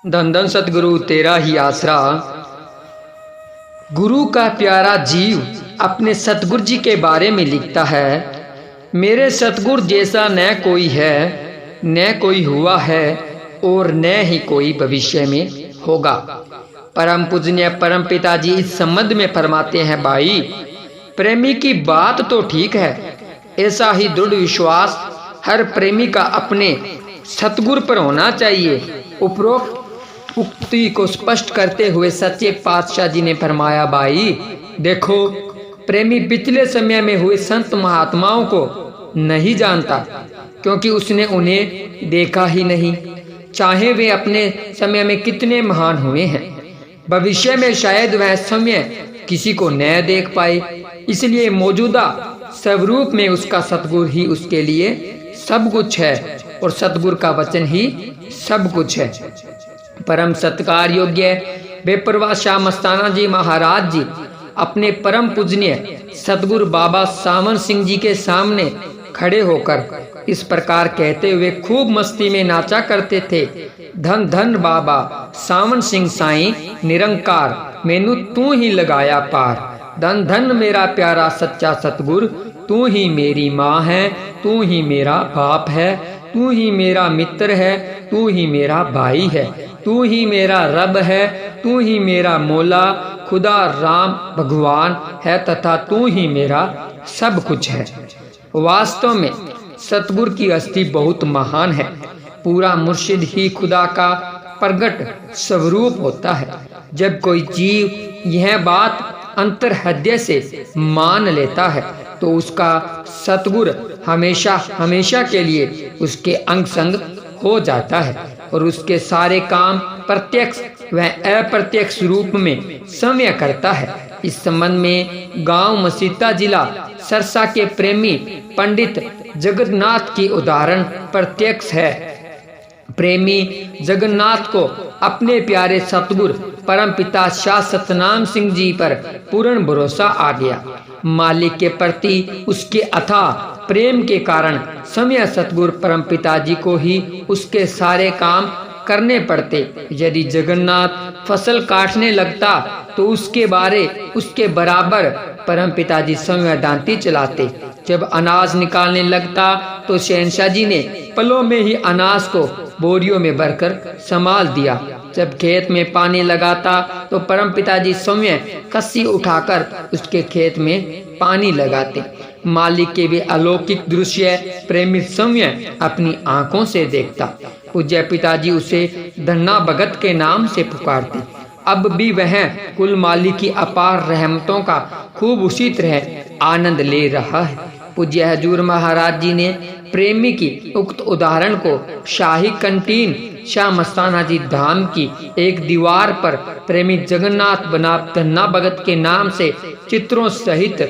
धन धन सतगुरु तेरा ही आसरा। गुरु का प्यारा जीव अपने सतगुरु जी के बारे में लिखता है, मेरे सतगुरु जैसा न कोई है, न कोई हुआ है और न ही कोई भविष्य में होगा। परम पूजनीय परम पिताजी इस संबंध में फरमाते हैं, भाई प्रेमी की बात तो ठीक है, ऐसा ही दृढ़ विश्वास हर प्रेमी का अपने सतगुरु पर होना चाहिए। उपरोक्त उक्ति को स्पष्ट करते हुए सच्चे पातशाह जी ने फरमाया, भाई देखो प्रेमी पिछले समय में हुए संत महात्माओं को नहीं जानता, क्योंकि उसने उन्हें देखा ही नहीं, चाहे वे अपने समय में कितने महान हुए हैं। भविष्य में शायद वह समय किसी को न देख पाए, इसलिए मौजूदा स्वरूप में उसका सतगुरु ही उसके लिए सब कुछ है और सतगुरु का वचन ही सब कुछ है। परम सत्कार योग्य बेपरवाह शाह मस्ताना जी महाराज जी अपने परम पूजनीय सतगुरु बाबा सावन सिंह जी के सामने खड़े होकर इस प्रकार कहते हुए खूब मस्ती में नाचा करते थे, धन धन बाबा सावन सिंह साईं निरंकार, मैनू तू ही लगाया पार। धन धन मेरा प्यारा सच्चा सतगुरु, तू ही मेरी माँ है, तू ही मेरा बाप है, तू ही मेरा मित्र है, तू ही मेरा भाई है, तू ही मेरा रब है, तू ही मेरा मौला खुदा राम भगवान है तथा तू ही मेरा सब कुछ है। वास्तव में सतगुरु की हस्ती बहुत महान है। पूरा मुर्शिद ही खुदा का प्रगट स्वरूप होता है। जब कोई जीव यह बात अंतर हृदय से मान लेता है तो उसका सतगुरु हमेशा हमेशा के लिए उसके अंग संग हो जाता है और उसके सारे काम प्रत्यक्ष व अप्रत्यक्ष रूप में समय करता है। इस संबंध में गांव मसीता जिला सरसा के प्रेमी पंडित जगन्नाथ की उदाहरण प्रत्यक्ष है। प्रेमी जगन्नाथ को अपने प्यारे सतगुरु परमपिता शाह सतनाम सिंह जी पर पूर्ण भरोसा आ गया। मालिक के प्रति उसके अथाह प्रेम के कारण समय सतगुरु परमपिता जी को ही उसके सारे काम करने पड़ते। यदि जगन्नाथ फसल काटने लगता तो उसके बराबर परमपिता जी संवेदांती चलाते। जब अनाज निकालने लगता तो शहनशाह जी ने पलों में ही अनाज को बोरियों में भरकर संभाल दिया। जब खेत में पानी लगाता तो परमपिता जी स्वयं कस्सी उठाकर उसके खेत में पानी लगाते। मालिक के वे अलौकिक दृश्य प्रेमी स्वयं अपनी आंखों से देखता। पूज्य पिताजी उसे धन्ना भगत के नाम से पुकारते। अब भी वह कुल मालिक की अपार रहमतों का खूब उसी तरह आनंद ले रहा है। पूज्य हजूर महाराज जी ने प्रेमी की उक्त उदाहरण को शाही कंटीन शाह मस्ताना जी धाम की एक दीवार पर प्रेमी जगन्नाथ बना धन्ना भगत के नाम से चित्रों सहित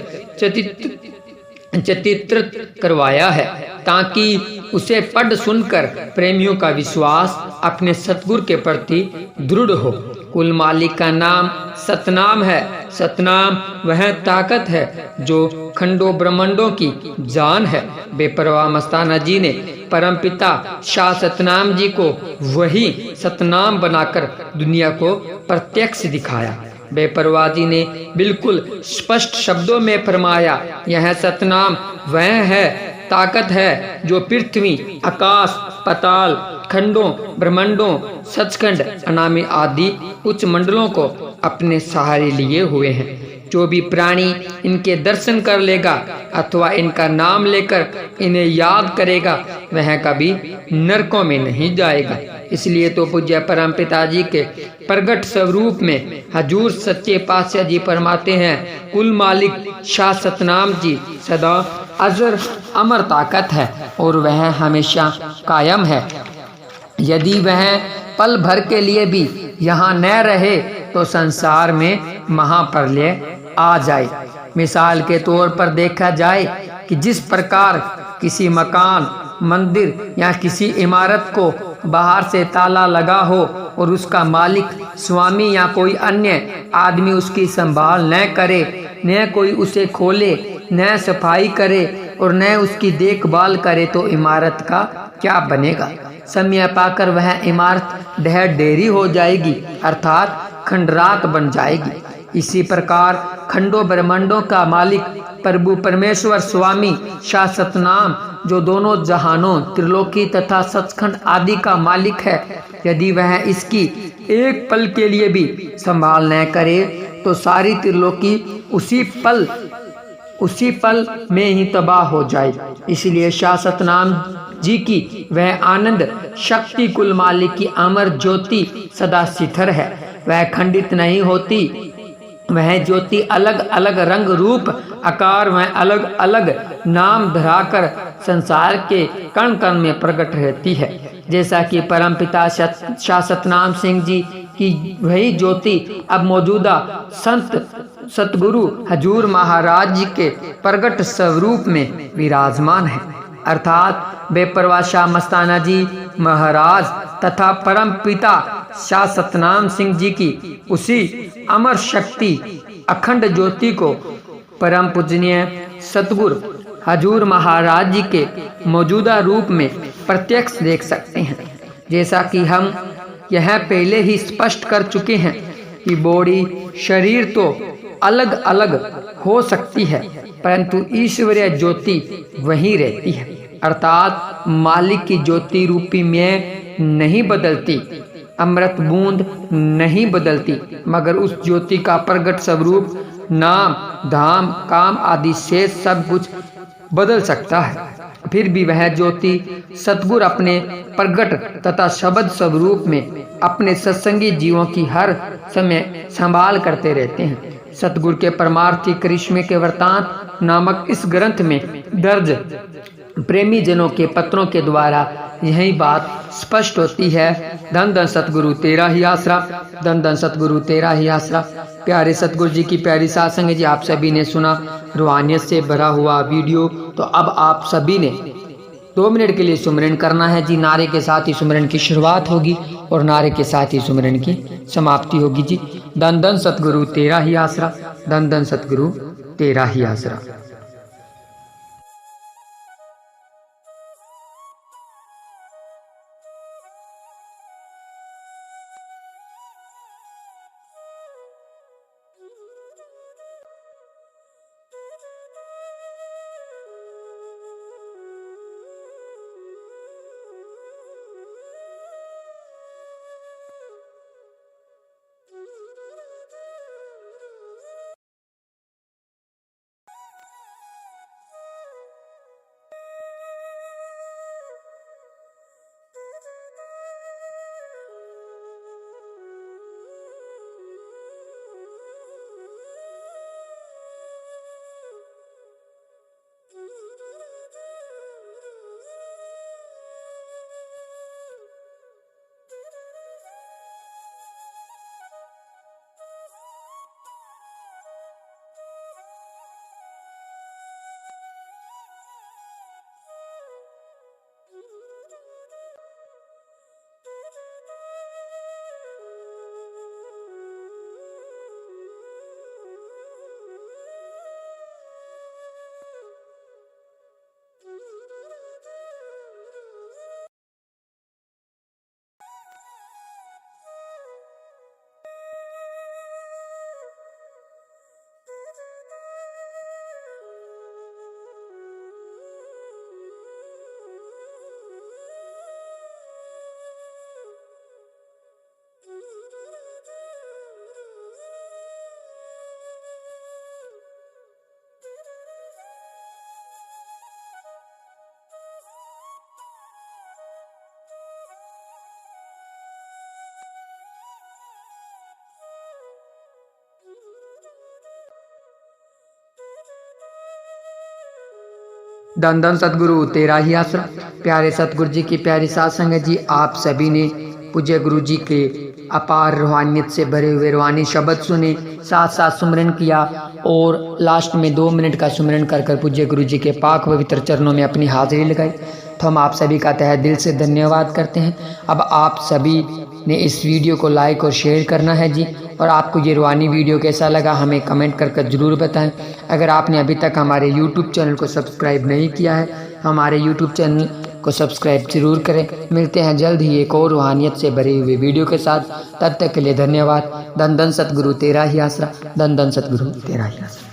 चित्रित करवाया है, ताकि उसे पढ़ सुनकर प्रेमियों का विश्वास अपने सतगुरु के प्रति दृढ़ हो। कुल मालिक का नाम सतनाम है। सतनाम वह ताकत है जो खंडों ब्रह्मांडों की जान है। बेपरवाह मस्ताना जी ने परमपिता शाह सतनाम जी को वही सतनाम बनाकर दुनिया को प्रत्यक्ष दिखाया। बेपरवाह जी ने बिल्कुल स्पष्ट शब्दों में फरमाया, यह सतनाम वह है ताकत है जो पृथ्वी आकाश पाताल खंडों ब्रह्मांडों सचखंड अनामी आदि उच्च मंडलों को अपने सहारे लिए हुए हैं। जो भी प्राणी इनके दर्शन कर लेगा अथवा इनका नाम लेकर इन्हें याद करेगा वह कभी नरकों में नहीं जाएगा। इसलिए तो पूज्य परम पिताजी के प्रगट स्वरूप में हजूर सच्चे पातशाह जी फरमाते हैं, कुल मालिक शाह सतनाम जी सदा अजर अमर ताकत है और वह हमेशा कायम है। यदि वह पल भर के लिए भी यहाँ न रहे तो संसार में महाप्रलय आ जाए। मिसाल के तौर पर देखा जाए कि जिस प्रकार किसी मकान मंदिर या किसी इमारत को बाहर से ताला लगा हो और उसका मालिक स्वामी या कोई अन्य आदमी उसकी संभाल न करे, न कोई उसे खोले, न सफाई करे और न उसकी देखभाल करे तो इमारत का क्या बनेगा। समय पाकर वह इमारत ढह ढेरी हो जाएगी, अर्थात खंडरात बन जाएगी। इसी प्रकार खंडों ब्रह्मांडों का मालिक प्रभु परमेश्वर स्वामी शासतनाम, जो दोनों जहानों त्रिलोकी तथा सचखंड आदि का मालिक है, यदि वह इसकी एक पल के लिए भी संभाल न करे तो सारी त्रिलोकी उसी पल में ही तबाह हो जाए। इसलिए शासतनाम जी की वह आनंद शक्ति कुल मालिक की अमर ज्योति सदा शिखर है। वह खंडित नहीं होती। वह ज्योति अलग अलग रंग रूप आकार में अलग अलग नाम धराकर संसार के कण कण में प्रकट रहती है। जैसा कि परमपिता शासतनाम सिंह जी की वही ज्योति अब मौजूदा संत सतगुरु हजूर महाराज जी के प्रगट स्वरूप में विराजमान है, अर्थात बेपरवाह शाह मस्ताना जी महाराज तथा परम पिता शासतनाम सिंह जी की उसी अमर शक्ति अखंड ज्योति को परम पूजनीय सतगुरु हजूर महाराज जी के मौजूदा रूप में प्रत्यक्ष देख सकते हैं। जैसा कि हम यह पहले ही स्पष्ट कर चुके हैं कि बॉडी शरीर तो अलग अलग हो सकती है, परंतु ईश्वरीय ज्योति वहीं रहती है, अर्थात मालिक की ज्योति रूपी में नहीं बदलती, अमृत बूंद नहीं बदलती, मगर उस ज्योति का प्रगट स्वरूप नाम धाम काम आदि से सब कुछ बदल सकता है। फिर भी वह ज्योति सतगुरु अपने प्रगट तथा शब्द स्वरूप में अपने सत्संगी जीवों की हर समय संभाल करते रहते हैं। सतगुरु के परमार्थी करिश्मे के वृतांत नामक इस ग्रंथ में दर्ज प्रेमी जनों के पत्रों के द्वारा यही बात स्पष्ट होती है। धन धन सतगुरु तेरा ही आसरा, धन धन सतगुरु तेरा ही आसरा। प्यारे सतगुरु जी की प्यारी सासंग जी, आप सभी ने सुना रूहानियत से भरा हुआ वीडियो। तो अब आप सभी ने 2 मिनट के लिए सुमरन करना है जी। नारे के साथ ही सुमरन की शुरुआत होगी और नारे के साथ ही सुमरन की समाप्ति होगी जी। धन धन सतगुरु तेरा ही आसरा, धन धन सतगुरु तेरा ही आसरा। धन धन सतगुरु तेरा ही आसरा। प्यारे सतगुरु जी की प्यारी साध संगत जी, आप सभी ने पूज्य गुरु जी के अपार रूहानियत से भरे हुए रूहानी शब्द सुने, साथ साथ सुमरन किया और लास्ट में 2 मिनट का सुमरन कर कर पूज्य गुरु जी के पाक पवित्र चरणों में अपनी हाजिरी लगाई। तो हम आप सभी का तहे दिल से धन्यवाद करते हैं। अब आप सभी ने इस वीडियो को लाइक और शेयर करना है जी। और आपको ये रूहानी वीडियो कैसा लगा हमें कमेंट कर ज़रूर बताएं। अगर आपने अभी तक हमारे YouTube चैनल को सब्सक्राइब नहीं किया है, हमारे YouTube चैनल को सब्सक्राइब जरूर करें। मिलते हैं जल्द ही एक और रूहानियत से भरी हुई वीडियो के साथ। तब तक के लिए धन्यवाद। धन धन सतगुरु तेरा ही आसरा, धन धन सतगुरु तेरा ही आसरा।